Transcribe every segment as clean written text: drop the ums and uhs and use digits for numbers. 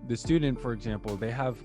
the student, for example, they have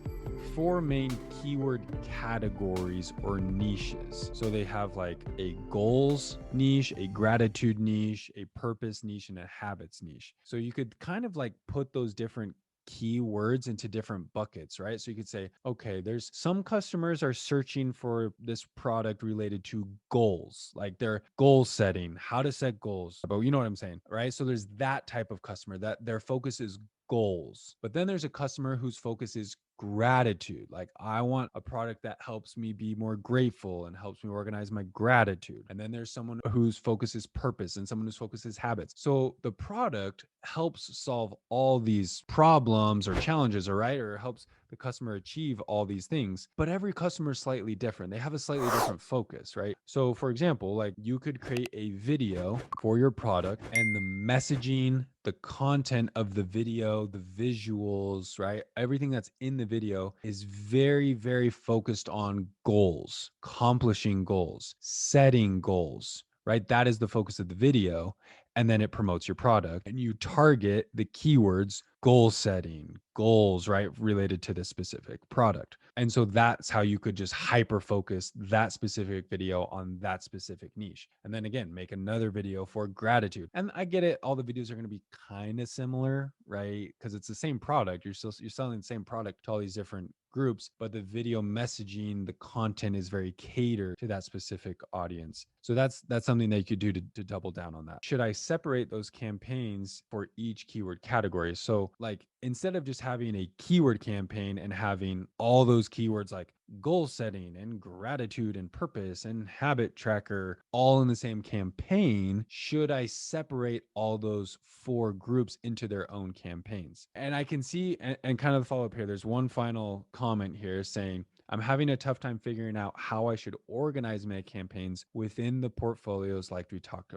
four main keyword categories or niches. So they have like a goals niche, a gratitude niche, a purpose niche, and a habits niche. So you could kind of like put those different keywords into different buckets, right? So you could say, okay, there's some customers are searching for this product related to goals, like their goal setting, how to set goals. But you know what I'm saying, right? So there's that type of customer that their focus is goals. But then there's a customer whose focus is gratitude. Like, I want a product that helps me be more grateful and helps me organize my gratitude. And then there's someone whose focus is purpose and someone whose focus is habits. So the product helps solve all these problems or challenges, all right, or helps the customer achieve all these things. But every customer is slightly different. They have a slightly different focus, right? So for example, like you could create a video for your product, and the messaging, the content of the video, the visuals, right? Everything that's in the video is very, very focused on goals, accomplishing goals, setting goals, right? That is the focus of the video. And then it promotes your product, and you target the keywords goal setting, goals, right? Related to this specific product. And so that's how you could just hyper focus that specific video on that specific niche. And then again, make another video for gratitude. And I get it, all the videos are going to be kind of similar, right? Because it's the same product. You're selling the same product to all these different groups, but the video messaging, the content is very catered to that specific audience. So that's something that you could do to double down on that. Should I separate those campaigns for each keyword category? So like, instead of just having a keyword campaign and having all those keywords like goal setting and gratitude and purpose and habit tracker all in the same campaign, should I separate all those four groups into their own campaigns? And I can see, and kind of follow up here, there's one final comment here saying, I'm having a tough time figuring out how I should organize my campaigns within the portfolios like we talked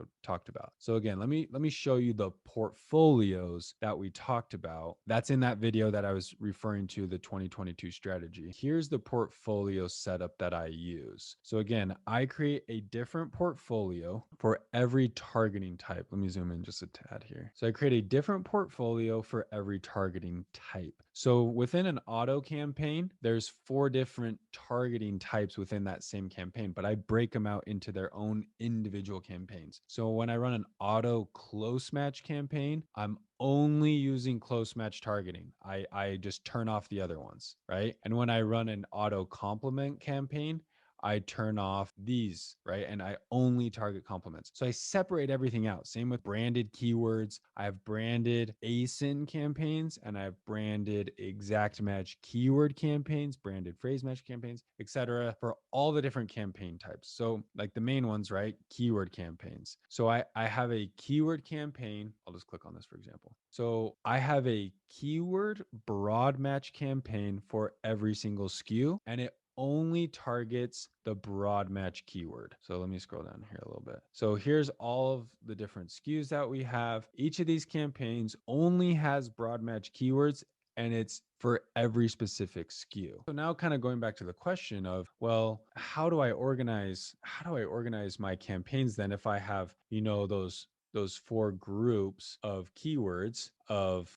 about. So again, let me show you the portfolios that we talked about. That's in that video that I was referring to, the 2022 strategy. Here's the portfolio setup that I use. So again, I create a different portfolio for every targeting type. Let me zoom in just a tad here. So I create a different portfolio for every targeting type. So within an auto campaign, there's four different targeting types within that same campaign, but I break them out into their own individual campaigns. So when I run an auto close match campaign, I'm only using close match targeting. I just turn off the other ones, right? And when I run an auto complement campaign, I turn off these, right? And I only target compliments. So I separate everything out. Same with branded keywords. I have branded ASIN campaigns, and I have branded exact match keyword campaigns, branded phrase match campaigns, etc., for all the different campaign types. So like the main ones, right? Keyword campaigns. So I have a keyword campaign. I'll just click on this, for example. So I have a keyword broad match campaign for every single SKU, and it only targets the broad match keyword. So let me scroll down here a little bit. So here's all of the different SKUs that we have. Each of these campaigns only has broad match keywords, and it's for every specific SKU. So now kind of going back to the question of, well, how do I organize my campaigns then if I have, those four groups of keywords of,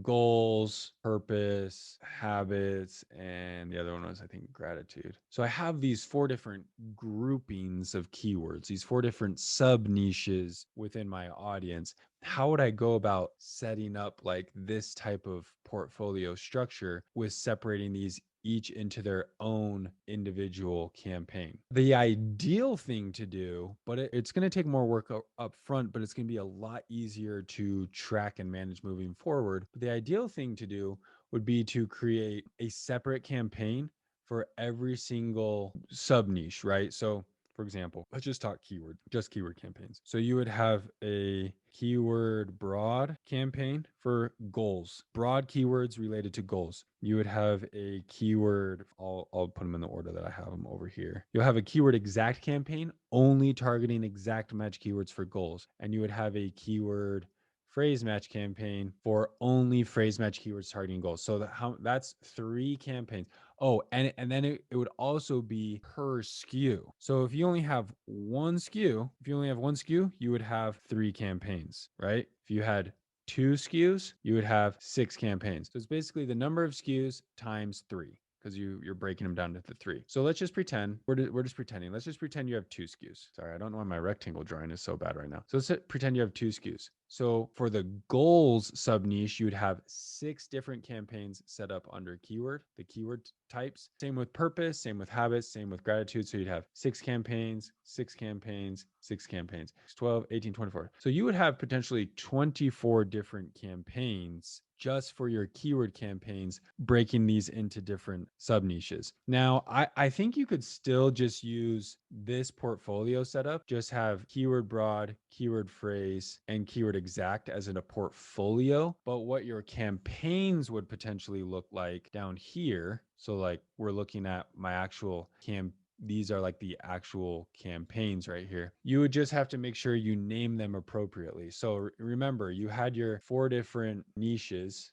goals, purpose, habits, and the other one was, I think, gratitude. So I have these four different groupings of keywords, these four different sub niches within my audience. How would I go about setting up like this type of portfolio structure with separating these each into their own individual campaign? The ideal thing to do, but it's going to take more work up front, but it's going to be a lot easier to track and manage moving forward. But the ideal thing to do would be to create a separate campaign for every single sub niche, right? So for example, let's just talk keyword campaigns. So you would have a keyword broad campaign for goals, broad keywords related to goals. You would have a keyword, I'll put them in the order that I have them over here. You'll have a keyword exact campaign only targeting exact match keywords for goals. And you would have a keyword phrase match campaign for only phrase match keywords targeting goals. So that's three campaigns. Oh, and then it would also be per SKU. So if you only have one SKU, you would have three campaigns, right? If you had 2 SKUs, you would have 6 campaigns. So it's basically the number of SKUs times 3 because you're breaking them down into 3. So let's just pretend, we're just pretending. Let's just pretend you have 2 SKUs. Sorry, I don't know why my rectangle drawing is so bad right now. So let's pretend you have 2 SKUs. So for the goals sub niche, you would have 6 different campaigns set up under keyword, the keyword types. Same with purpose, same with habits, same with gratitude. So you'd have 6 campaigns, 6 campaigns, 6 campaigns, 12, 18, 24. So you would have potentially 24 different campaigns just for your keyword campaigns, breaking these into different sub niches. Now, I think you could still just use this portfolio setup, just have keyword broad, keyword phrase, and keyword exact as in a portfolio. But what your campaigns would potentially look like down here. So like we're looking at my actual these are like the actual campaigns right here. You would just have to make sure you name them appropriately. So remember, you had your 4 different niches,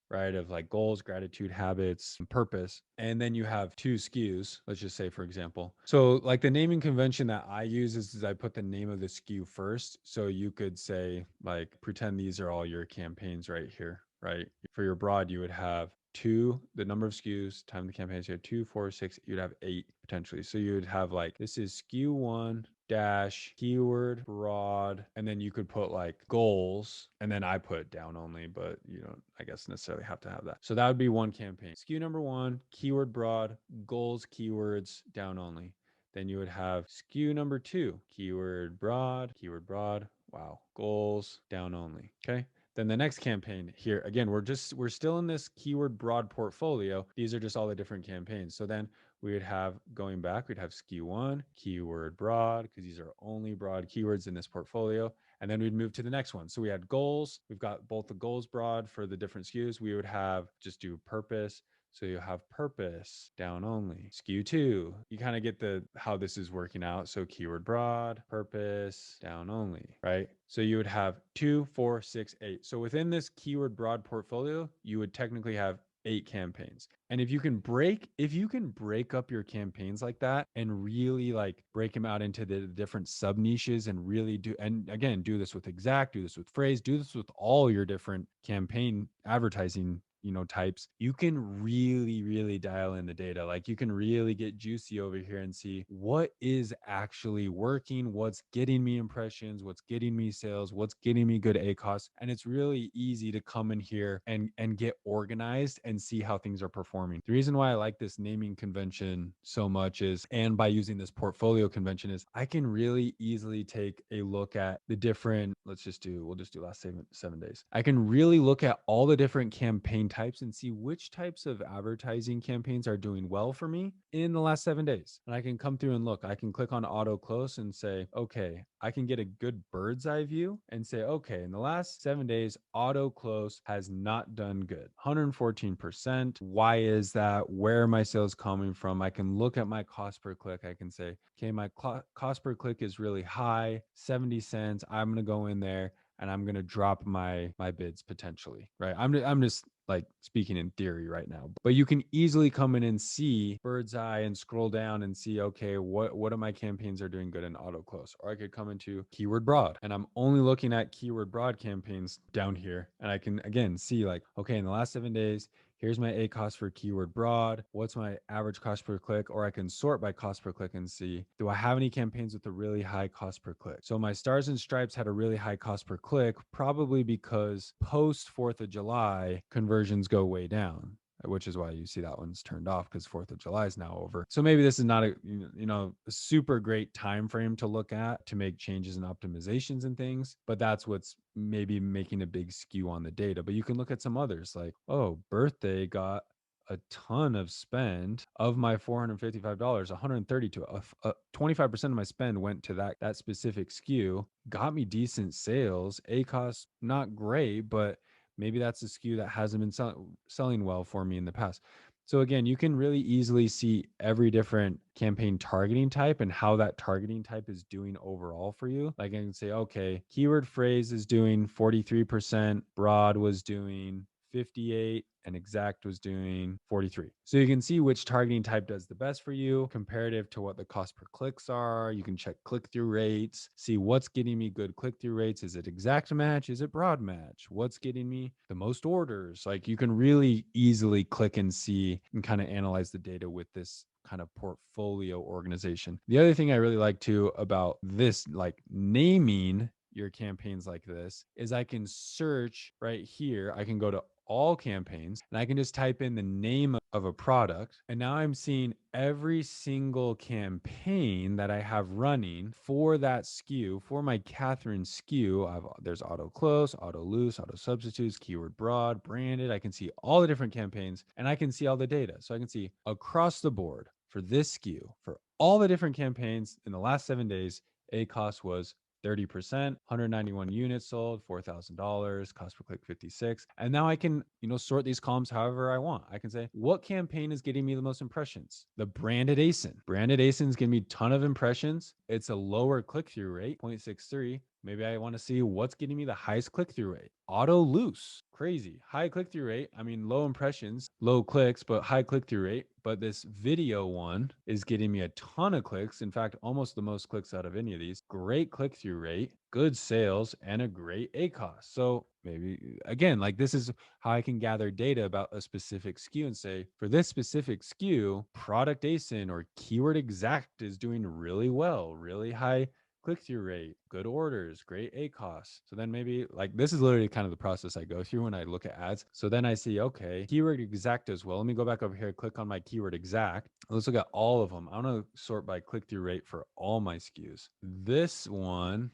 right? Of like goals, gratitude, habits, and purpose. And then you have 2 SKUs, let's just say, for example. So, like the naming convention that I use is I put the name of the SKU first. So you could say, like, pretend these are all your campaigns right here, right? For your broad, you would have 2, the number of SKUs, time the campaigns, you have 2, 4, 6, you'd have 8 potentially. So you would have like, this is SKU 1 dash keyword broad, and then you could put like goals, and then I put down only, but you don't, I guess, necessarily have to have that. So that would be one campaign. SKU number 1, keyword broad, goals, keywords, down only. Then you would have SKU number 2, keyword broad, wow, goals, down only. Okay. Then the next campaign here, again, we're still in this keyword broad portfolio. These are just all the different campaigns. So then we would have, going back, we'd have SKU 1, keyword broad, because these are only broad keywords in this portfolio. And then we'd move to the next one. So we had goals. We've got both the goals broad for the different SKUs. We would have just do purpose. So you have purpose, down only. SKU 2, you kind of get the how this is working out. So keyword broad, purpose, down only, right? So you would have 2, 4, 6, 8. So within this keyword broad portfolio, you would technically have 8 campaigns. And if you can break up your campaigns like that and really like break them out into the different sub niches and really do, and again, do this with exact, do this with phrase, do this with all your different campaign advertising types, you can really dial in the data. Like you can really get juicy over here and see what is actually working, what's getting me impressions, what's getting me sales, what's getting me good ACOS. And it's really easy to come in here and get organized and see how things are performing. The reason why I like this naming convention so much is, and by using this portfolio convention, is I can really easily take a look at the different, we'll just do last 7 days. I can really look at all the different campaign types and see which types of advertising campaigns are doing well for me in the last 7 days. And I can come through and look. I can click on auto close and say, okay, I can get a good bird's eye view and say, okay, in the last 7 days, auto close has not done good. 114%. Why is that? Where are my sales coming from? I can look at my cost per click. I can say, okay, my cost per click is really high, 70 cents. I'm going to go in there and I'm going to drop my bids potentially, right? I'm just like speaking in theory right now, but you can easily come in and see bird's eye and scroll down and see, okay, what of my campaigns are doing good in auto close? Or I could come into keyword broad and I'm only looking at keyword broad campaigns down here. And I can again see like, okay, in the last 7 days, here's my ACOS for keyword broad. What's my average cost per click? Or I can sort by cost per click and see, do I have any campaigns with a really high cost per click? So my stars and stripes had a really high cost per click, probably because post 4th of July, conversions go way down, which is why you see that one's turned off because 4th of July is now over. So maybe this is not a a super great time frame to look at to make changes and optimizations and things, but that's what's maybe making a big skew on the data. But you can look at some others like, oh, birthday got a ton of spend. Of my $455, 132, 25% of my spend went to that specific SKU, got me decent sales. ACOS not great, but maybe that's a SKU that hasn't been selling well for me in the past. So again, you can really easily see every different campaign targeting type and how that targeting type is doing overall for you. Like I can say, okay, keyword phrase is doing 43%, broad was doing 58, and Exact was doing 43. So you can see which targeting type does the best for you comparative to what the cost per clicks are. You can check click-through rates, see what's getting me good click-through rates. Is it exact match? Is it broad match? What's getting me the most orders? Like you can really easily click and see and kind of analyze the data with this kind of portfolio organization. The other thing I really like too about this, like naming your campaigns like this, is I can search right here. I can go to all campaigns and I can just type in the name of a product. And now I'm seeing every single campaign that I have running for that SKU, for my Catherine SKU. There's auto close, auto loose, auto substitutes, keyword broad, branded. I can see all the different campaigns and I can see all the data. So I can see across the board for this SKU, for all the different campaigns in the last 7 days, ACOS was 30%, 191 units sold, $4,000, cost per click 56. And now I can, sort these columns however I want. I can say, what campaign is getting me the most impressions? The branded ASIN. Branded ASIN is getting me a ton of impressions. It's a lower click-through rate, 0.63. Maybe I want to see what's getting me the highest click-through rate. Auto loose, crazy. High click-through rate. I mean, low impressions, low clicks, but high click-through rate. But this video one is getting me a ton of clicks. In fact, almost the most clicks out of any of these. Great click-through rate, good sales, and a great ACOS. So maybe, again, like this is how I can gather data about a specific SKU and say, for this specific SKU, product ASIN or keyword exact is doing really well, really high click-through rate, good orders, great ACOS. So then maybe like this is literally kind of the process I go through when I look at ads. So then I see, okay, keyword exact as well. Let me go back over here, click on my keyword exact. Let's look at all of them. I want to sort by click-through rate for all my SKUs. This one,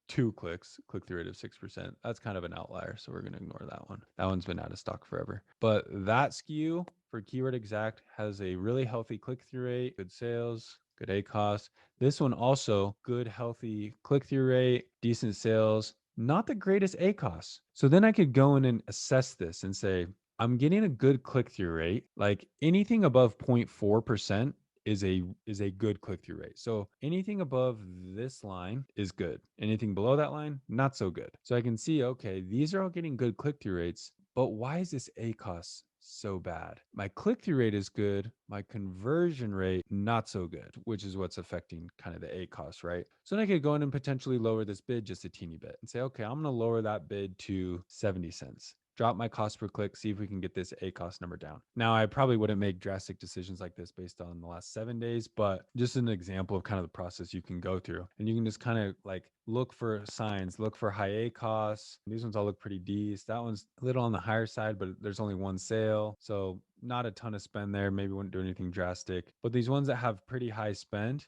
2 clicks, click-through rate of 6%. That's kind of an outlier, so we're going to ignore that one. That one's been out of stock forever. But that SKU for keyword exact has a really healthy click-through rate, good sales, good ACOS. This one also good, healthy click-through rate, decent sales, not the greatest ACOS. So then I could go in and assess this and say, I'm getting a good click-through rate. Like anything above 0.4% is a good click-through rate. So anything above this line is good. Anything below that line, not so good. So I can see, okay, these are all getting good click-through rates, but why is this ACOS so bad? My click-through rate is good, my conversion rate not so good, which is what's affecting kind of the ACOS, right? So then I could go in and potentially lower this bid just a teeny bit and say, okay, I'm going to lower that bid to 70 cents. Drop my cost per click, see if we can get this ACOS number down. Now, I probably wouldn't make drastic decisions like this based on the last 7 days, but just an example of kind of the process you can go through. And you can just kind of like look for signs, look for high ACOS. These ones all look pretty decent. That one's a little on the higher side, but there's only one sale. So not a ton of spend there. Maybe wouldn't do anything drastic. But these ones that have pretty high spend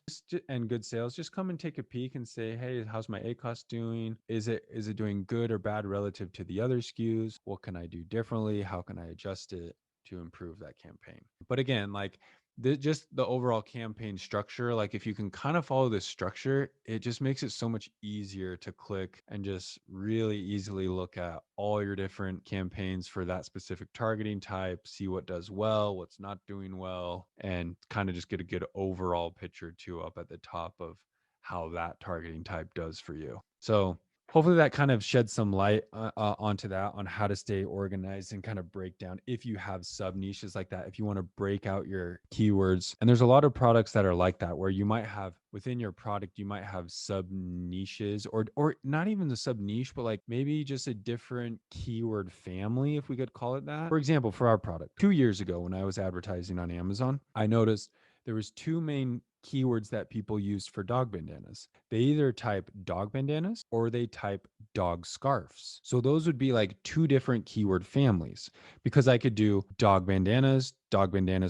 and good sales, just come and take a peek and say, hey, how's my ACOS doing? Is it doing good or bad relative to the other SKUs? What can I do differently? How can I adjust it to improve that campaign? But again, like just the overall campaign structure, like if you can kind of follow this structure, it just makes it so much easier to click and just really easily look at all your different campaigns for that specific targeting type, see what does well, what's not doing well, and kind of just get a good overall picture too up at the top of how that targeting type does for you. So hopefully that kind of sheds some light onto that, on how to stay organized and kind of break down if you have sub niches like that, if you want to break out your keywords. And there's a lot of products that are like that, where you might have within your product, you might have sub niches, or not even the sub niche, but like maybe just a different keyword family, if we could call it that. For example, for our product, 2 years ago when I was advertising on Amazon, I noticed there was two main keywords that people used for dog bandanas. They either type dog bandanas or they type dog scarves. So those would be like two different keyword families, because I could do dog bandanas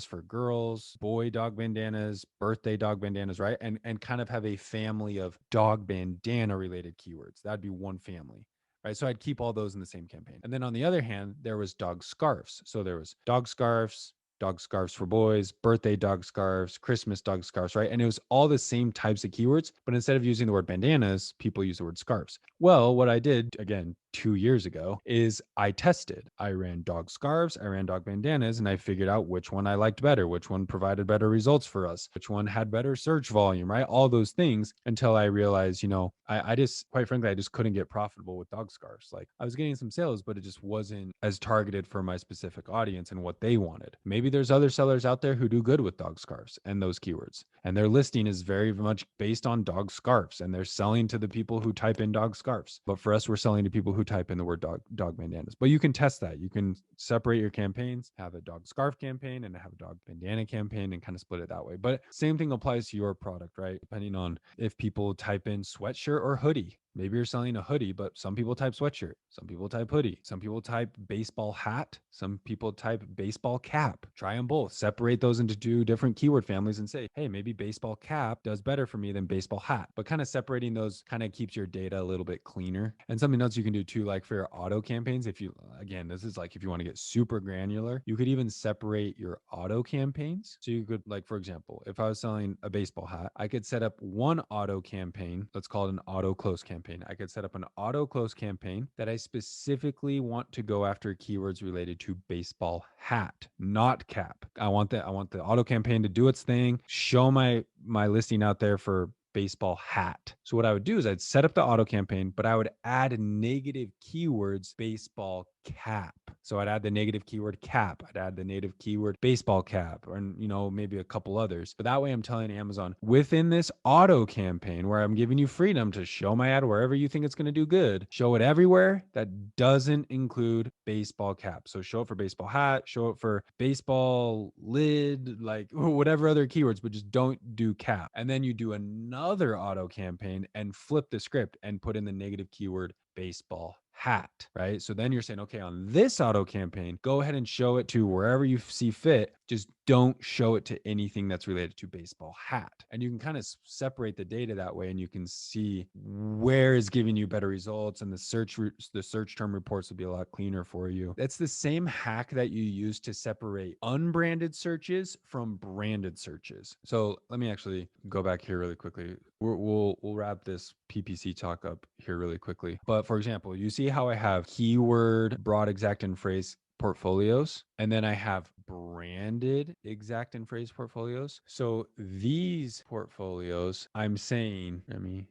for girls, boy dog bandanas, birthday dog bandanas, right? And kind of have a family of dog bandana related keywords. That'd be one family. Right. So I'd keep all those in the same campaign. And then on the other hand, there was dog scarves. So there was dog scarves, dog scarves for boys, birthday dog scarves, Christmas dog scarves, right? And it was all the same types of keywords, but instead of using the word bandanas, people use the word scarves. Well, what I did again 2 years ago is I tested. I ran dog scarves, I ran dog bandanas, and I figured out which one I liked better, which one provided better results for us, which one had better search volume, right? All those things until I realized, I just, quite frankly, I just couldn't get profitable with dog scarves. Like I was getting some sales, but it just wasn't as targeted for my specific audience and what they wanted. Maybe there's other sellers out there who do good with dog scarves and those keywords, and their listing is very much based on dog scarves, and they're selling to the people who type in dog scarves. But for us, we're selling to people who type in the word dog bandanas. But you can test that. You can separate your campaigns, have a dog scarf campaign and have a dog bandana campaign, and kind of split it that way. But same thing applies to your product, right? Depending on if people type in sweatshirt or hoodie. Maybe you're selling a hoodie, but some people type sweatshirt, some people type hoodie, some people type baseball hat, some people type baseball cap. Try them both. Separate those into two different keyword families and say, hey, maybe baseball cap does better for me than baseball hat. But kind of separating those kind of keeps your data a little bit cleaner. And something else you can do too, like for your auto campaigns, if you, again, this is like if you want to get super granular, you could even separate your auto campaigns. So you could, like, for example, if I was selling a baseball hat, I could set up one auto campaign. Let's call it an auto close campaign. I could set up an auto close campaign that I specifically want to go after keywords related to baseball hat, not cap. I want the auto campaign to do its thing, show my listing out there for baseball hat. So what I would do is I'd set up the auto campaign, but I would add negative keywords baseball cap. So I'd add the negative keyword cap. I'd add the native keyword baseball cap, or maybe a couple others. But that way I'm telling Amazon within this auto campaign where I'm giving you freedom to show my ad wherever you think it's going to do good, show it everywhere that doesn't include baseball cap. So show it for baseball hat, show it for baseball lid, like whatever other keywords, but just don't do cap. And then you do another auto campaign and flip the script and put in the negative keyword baseball hat, right? So then you're saying, okay, on this auto campaign, go ahead and show it to wherever you see fit. Just don't show it to anything that's related to baseball hat. And you can kind of separate the data that way, and you can see where is giving you better results, and the search term reports will be a lot cleaner for you. That's the same hack that you use to separate unbranded searches from branded searches. So let me actually go back here really quickly. We'll wrap this PPC talk up here really quickly. But for example, you see how I have keyword, broad, exact, and phrase portfolios, and then I have branded exact and phrase portfolios. So these portfolios, I'm saying,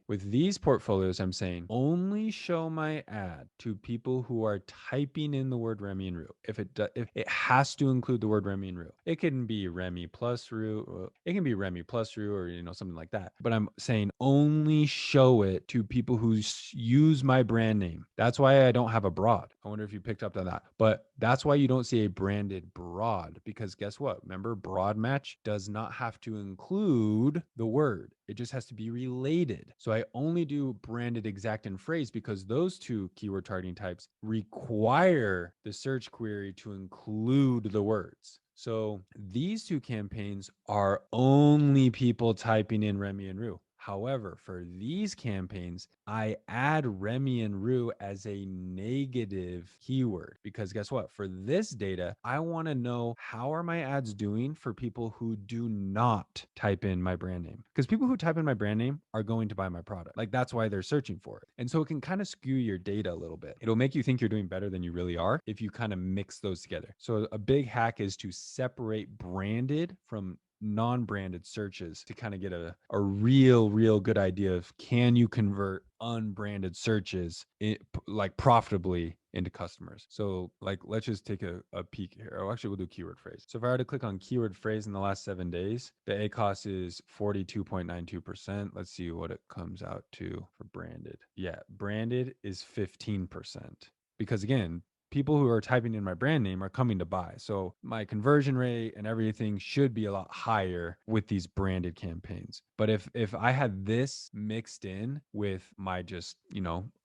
with these portfolios, I'm saying only show my ad to people who are typing in the word Remy and Rue. If it has to include the word Remy and Rue, it can be Remy plus Rue, it can be Remy plus Rue, or something like that. But I'm saying only show it to people who use my brand name. That's why I don't have a broad. I wonder if you picked up on that. But that's why you don't see a branded broad, because guess what? Remember, broad match does not have to include the word. It just has to be related. So I only do branded exact and phrase because those two keyword targeting types require the search query to include the words. So these two campaigns are only people typing in Remy and Rue. However, for these campaigns, I add Remy and Rue as a negative keyword because guess what? For this data, I want to know how are my ads doing for people who do not type in my brand name, because people who type in my brand name are going to buy my product. Like that's why they're searching for it. And so it can kind of skew your data a little bit. It'll make you think you're doing better than you really are if you kind of mix those together. So a big hack is to separate branded from non-branded searches to kind of get a real good idea of, can you convert unbranded searches like profitably into customers. So like, let's just take a peek here. Oh, actually we'll do keyword phrase. So if I were to click on keyword phrase in the last 7 days, the ACOS is 42.92%. Let's see what it comes out to for branded. Yeah, branded is 15%, because again, people who are typing in my brand name are coming to buy. So my conversion rate and everything should be a lot higher with these branded campaigns. But if I had this mixed in with my just,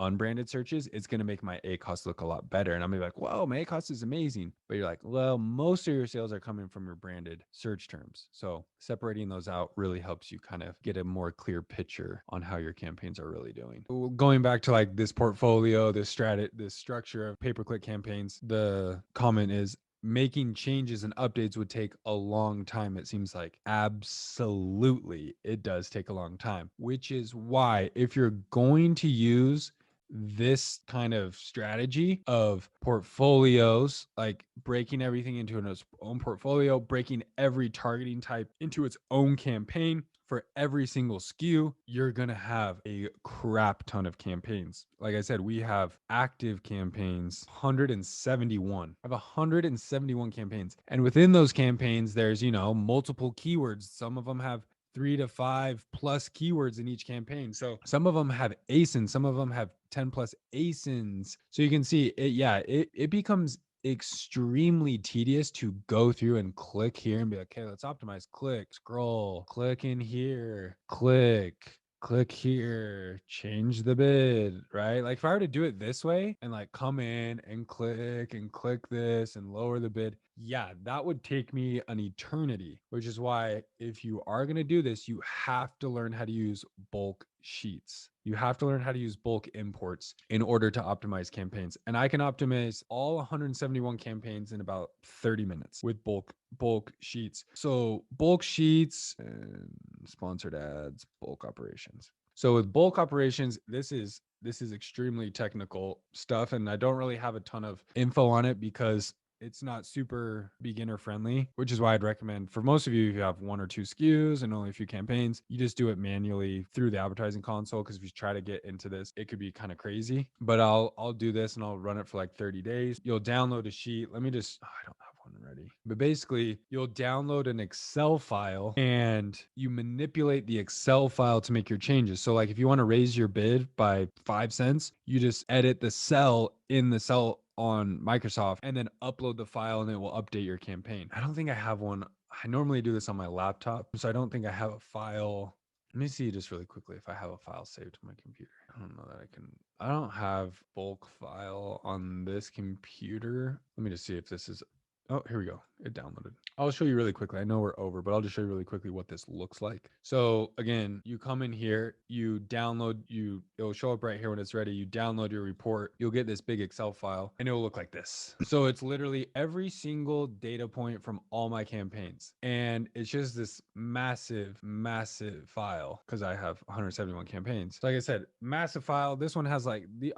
unbranded searches, it's going to make my ACOS look a lot better. And I'm going to be like, whoa, my ACOS is amazing. But you're like, well, most of your sales are coming from your branded search terms. So separating those out really helps you kind of get a more clear picture on how your campaigns are really doing. Going back to like this portfolio, this structure of pay-per-click campaigns, the comment is, making changes and updates would take a long time, it seems like. Absolutely, it does take a long time, which is why if you're going to use this kind of strategy of portfolios, like breaking everything into its own portfolio, breaking every targeting type into its own campaign for every single SKU, you're going to have a crap ton of campaigns. Like I said, we have active campaigns, 171. I have 171 campaigns. And within those campaigns, there's, multiple keywords. Some of them have 3 to 5 plus keywords in each campaign. So some of them have ASINs, some of them have 10 plus ASINs. So you can see it, it becomes extremely tedious to go through and click here and be like, okay, let's optimize, click, scroll, click in here, click here, change the bid, right? Like if I were to do it this way and like come in and click this and lower the bid, yeah, that would take me an eternity, which is why if you are going to do this, you have to learn how to use bulk sheets. You have to learn how to use bulk imports in order to optimize campaigns. And I can optimize all 171 campaigns in about 30 minutes with bulk sheets. So bulk sheets and sponsored ads, bulk operations. So with bulk operations, this is extremely technical stuff, and I don't really have a ton of info on it because it's not super beginner friendly, which is why I'd recommend for most of you, if you have 1 or 2 SKUs and only a few campaigns, you just do it manually through the advertising console. Because if you try to get into this, it could be kind of crazy. But I'll do this and I'll run it for like 30 days. You'll download a sheet. Let me just, I don't have one ready. But basically, you'll download an Excel file and you manipulate the Excel file to make your changes. So like if you want to raise your bid by 5 cents, you just edit the cell in the cell on Microsoft and then upload the file and it will update your campaign. I don't think I have one. I normally do this on my laptop, so I don't think I have a file. Let me see just really quickly if I have a file saved to my computer. I don't know that I can. I don't have bulk file on this computer. Let me just see if this is. Oh, here we go. It downloaded. I'll show you really quickly. I know we're over, but I'll just show you really quickly what this looks like. So again, you come in here, you download, it'll show up right here when it's ready. You download your report, you'll get this big Excel file and it will look like this. So it's literally every single data point from all my campaigns. And it's just this massive, massive file because I have 171 campaigns. So like I said, massive file. This one has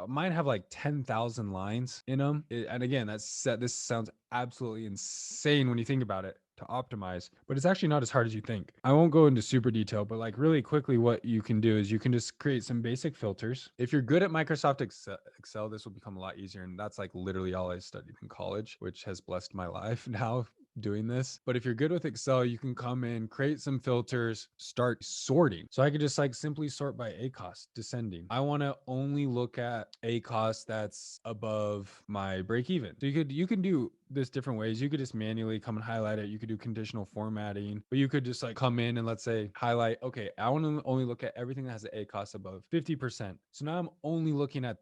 mine have like 10,000 lines in them. And again, this sounds absolutely insane when you think about it to optimize, but it's actually not as hard as you think. I won't go into super detail, but like really quickly, what you can do is you can just create some basic filters. If you're good at Microsoft Excel, this will become a lot easier. And that's like literally all I studied in college, which has blessed my life now doing this. But if you're good with Excel, you can come in, create some filters, start sorting. So I could just like simply sort by ACoS descending. I want to only look at ACoS that's above my break even. So you can do this different ways. You could just manually come and highlight it. You could do conditional formatting, but you could just like come in and let's say highlight, okay, I want to only look at everything that has an ACoS above 50%. So now I'm only looking at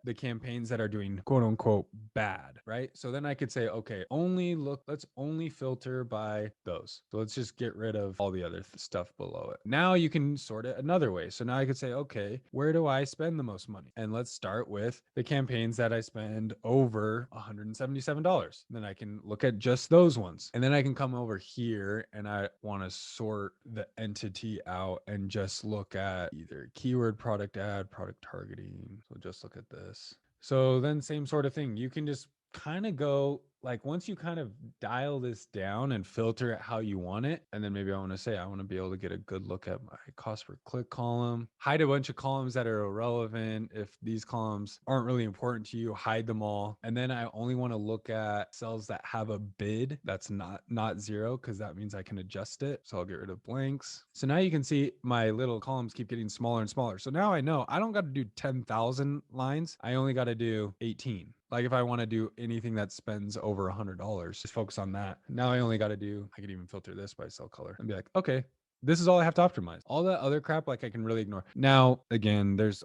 the campaigns that are doing quote unquote bad, right? So then I could say, okay, let's only filter by those. So let's just get rid of all the other stuff below it. Now you can sort it another way. So now I could say, okay, where do I spend the most money? And let's start with the campaigns that I spend over $177. Then I can look at just those ones. And then I can come over here and I want to sort the entity out and just look at either keyword, product ad, product targeting. So just look at this. So then same sort of thing. You can just kind of go like once you kind of dial this down and filter it how you want it. And then maybe I want to say, I want to be able to get a good look at my cost per click column, hide a bunch of columns that are irrelevant. If these columns aren't really important to you, hide them all. And then I only want to look at cells that have a bid that's not zero, because that means I can adjust it. So I'll get rid of blanks. So now you can see my little columns keep getting smaller and smaller. So now I know I don't got to do 10,000 lines. I only got to do 18. Like if I want to do anything that spends over $100, just focus on that. Now I only got to do, I could even filter this by cell color and be like, okay, this is all I have to optimize. All that other crap, like I can really ignore. Now, again, there's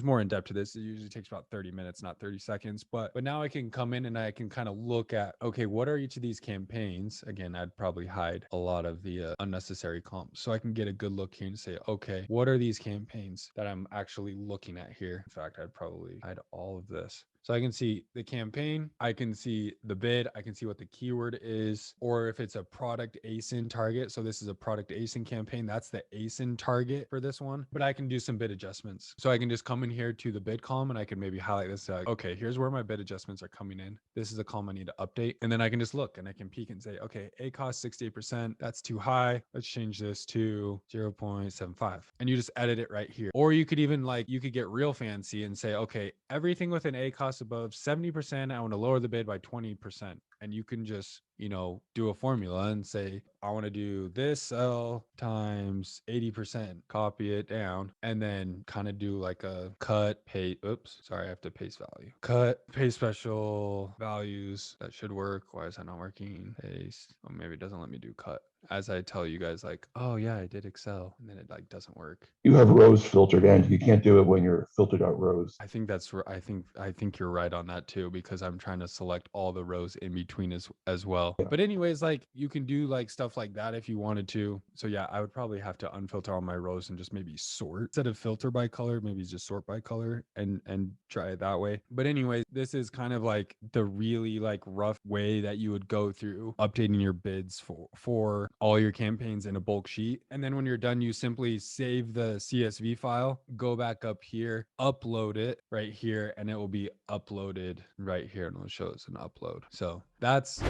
more in depth to this. It usually takes about 30 minutes, not 30 seconds. But now I can come in and I can kind of look at, okay, what are each of these campaigns? Again, I'd probably hide a lot of the unnecessary comps. So I can get a good look here and say, okay, what are these campaigns that I'm actually looking at here? In fact, I'd probably hide all of this. So I can see the campaign, I can see the bid, I can see what the keyword is, or if it's a product ASIN target. So this is a product ASIN campaign. That's the ASIN target for this one. But I can do some bid adjustments. So I can just come in here to the bid column and I can maybe highlight this. Okay, here's where my bid adjustments are coming in. This is a column I need to update. And then I can just look and I can peek and say, okay, A cost 68%. That's too high. Let's change this to 0.75. And you just edit it right here. Or you could even you could get real fancy and say, okay, everything with an A cost above 70%, I want to lower the bid by 20%. And you can just, do a formula and say, I want to do this cell times 80%, copy it down, and then kind of do like a cut, paste. Oops, sorry, I have to paste value. Cut, paste special values. That should work. Why is that not working? Paste. Oh, maybe it doesn't let me do cut. As I tell you guys, oh yeah, I did Excel, and then it doesn't work. You have rows filtered in. You can't do it when you're filtered out rows. I think that's I think you're right on that too, because I'm trying to select all the rows in between as well. Yeah. But anyways, you can do stuff like that if you wanted to. So yeah, I would probably have to unfilter all my rows and just maybe sort instead of filter by color, maybe just sort by color and try it that way. But anyways, this is kind of the really rough way that you would go through updating your bids for all your campaigns in a bulk sheet. And then when you're done, you simply save the CSV file, go back up here, upload it right here, and it will be uploaded right here, and it'll show us an upload. So that's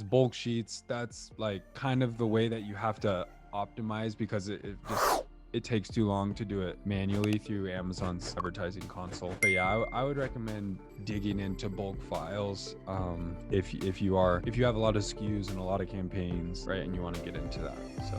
bulk sheets. That's kind of the way that you have to optimize, because it takes too long to do it manually through Amazon's advertising console. But yeah, I would recommend digging into bulk files if you have a lot of SKUs and a lot of campaigns, right, and you want to get into that. So